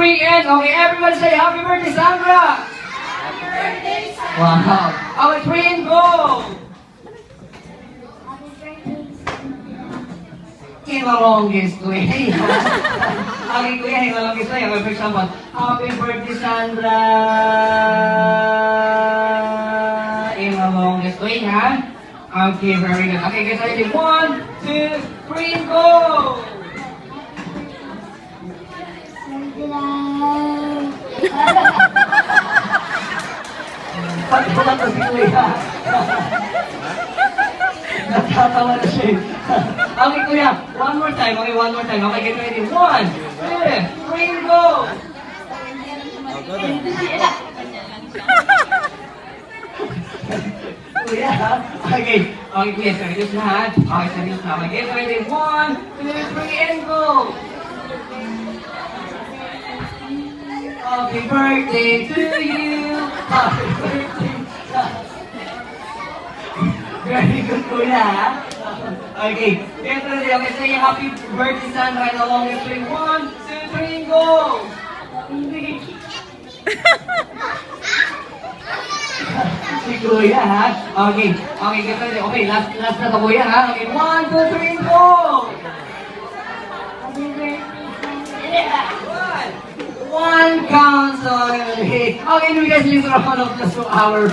3, and okay, everyone say happy birthday, Sandra! Happy birthday, Sandra. Wow. Okay, 3 and go! In the longest way. Okay, kuya, in the longest way. Okay, for example, happy birthday, Sandra! In the longest way, ha? Okay, very good. Okay, guys, ready? 1, 2, 3, and go! Pag wala ko si kuya. Natatawa na siya. Okay, kuya. One more time. Okay, one more time. Okay, get ready. 1, 2, 3, go! Kuya, okay. Okay, kuya. Serious na, ha? Okay, serious na. Okay, get ready. 1, 2, 3, and go! Happy birthday to you! Happy birthday! Very good, kuya, ha? Okay, get ready. Okay, say happy birthday, Sandra, in the longest way. 1, 2, 3, and go! Si kuya, ha? Okay, okay, get ready. Okay, last na to, kuya, ha? Okay, 1, 2, 3, and go! One counts only. Okay, do you guys listen to one of the 2 hour